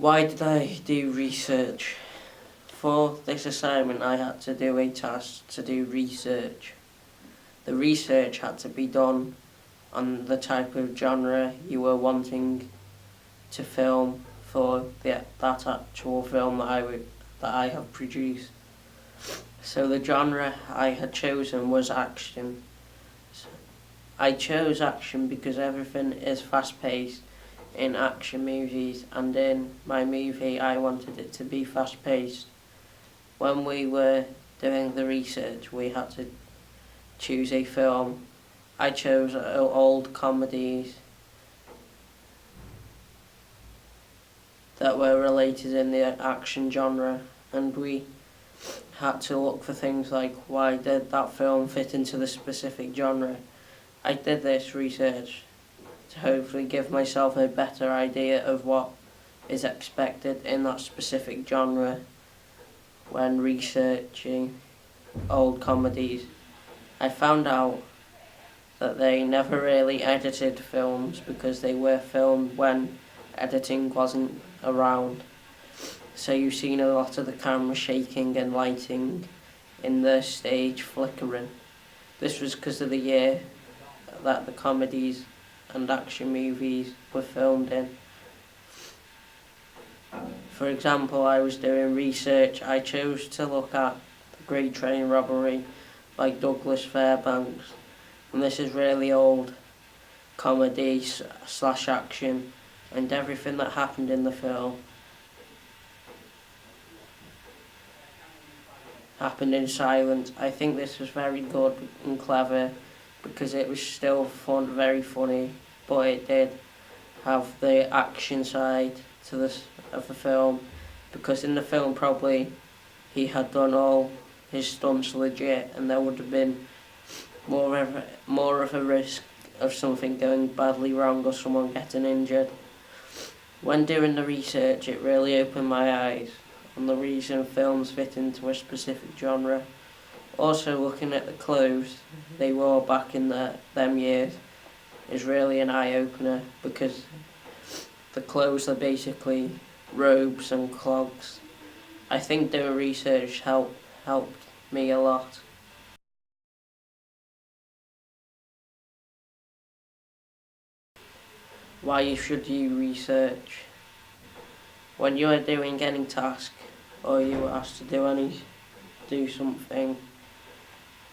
Why did I do research? For this assignment I had to do a task to do research. The research had to be done on the type of genre you were wanting to film for that actual film that I have produced. So the genre I had chosen was action. I chose action because everything is fast-paced in action movies, and in my movie I wanted it to be fast-paced. When we were doing the research, we had to choose a film. I chose old comedies that were related in the action genre, and we had to look for things like, why did that film fit into the specific genre? I did this research to hopefully give myself a better idea of what is expected in that specific genre when researching old comedies. I found out that they never really edited films because they were filmed when editing wasn't around. So you've seen a lot of the camera shaking and lighting in the stage flickering. This was because of the year that the comedies and action movies were filmed in. For example, I was doing research. I chose to look at The Great Train Robbery by Douglas Fairbanks. And this is really old comedy slash action, and everything that happened in the film happened in silence. I think this was very good and clever because it was still fun, very funny, but it did have the action side to this of the film, because in the film probably he had done all his stunts legit, and there would have been more of a risk of something going badly wrong or someone getting injured. When doing the research, it really opened my eyes on the reason films fit into a specific genre. Also, looking at the clothes they wore back in them years is really an eye-opener, because the clothes are basically robes and clogs. I think doing research helped me a lot. Why should you research? When you are doing any task, or you are asked to do something,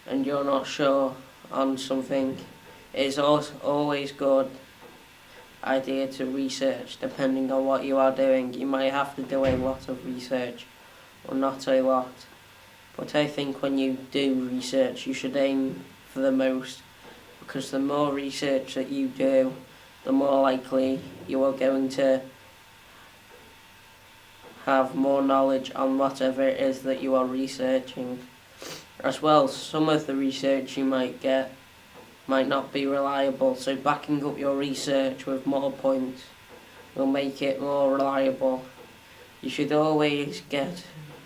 and you're not sure on something, it's always good idea to research. Depending on what you are doing, you might have to do a lot of research or not a lot, but I think when you do research you should aim for the most, because the more research that you do, the more likely you are going to have more knowledge on whatever it is that you are researching. As well, some of the research you might get might not be reliable, so backing up your research with more points will make it more reliable. You should always get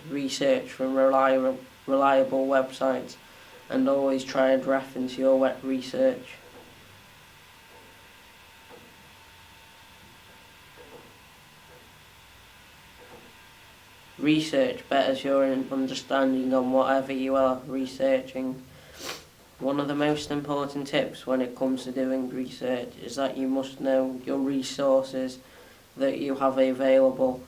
research from reliable websites, and always try and reference your web research. Research betters your understanding on whatever you are researching. One of the most important tips when it comes to doing research is that you must know your resources that you have available.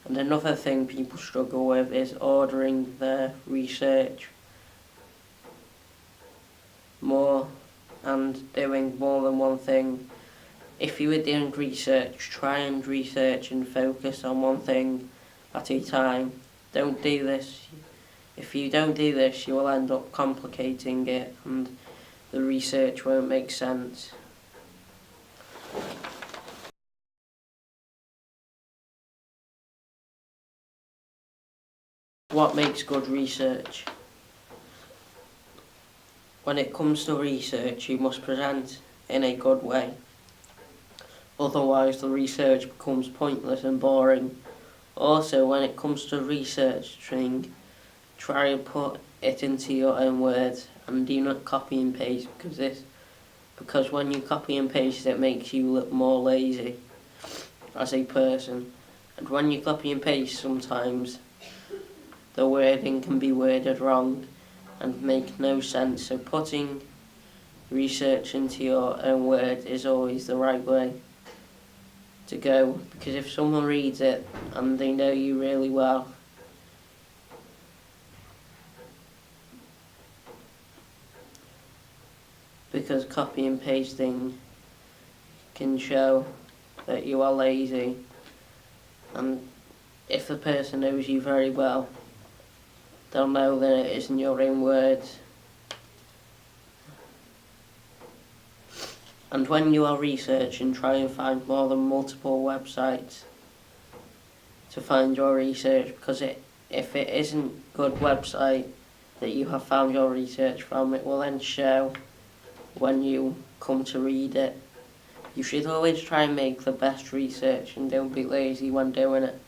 And another thing people struggle with is ordering their research more and doing more than one thing. If you are doing research, try and research and focus on one thing at a time. Don't do this. If you don't do this, you will end up complicating it and the research won't make sense. What makes good research? When it comes to research, you must present in a good way. Otherwise, the research becomes pointless and boring. Also, when it comes to researching, try and put it into your own words, and do not copy and paste, because when you copy and paste it makes you look more lazy as a person. And when you copy and paste, sometimes the wording can be worded wrong and make no sense. So putting research into your own word is always the right way to go, because if someone reads it and they know you really well, because copy and pasting can show that you are lazy, and if the person knows you very well, they'll know that it isn't your own words. And when you are researching, try and find more than multiple websites to find your research, because if it isn't a good website that you have found your research from, it will then show when you come to read it. You should always try and make the best research and don't be lazy when doing it.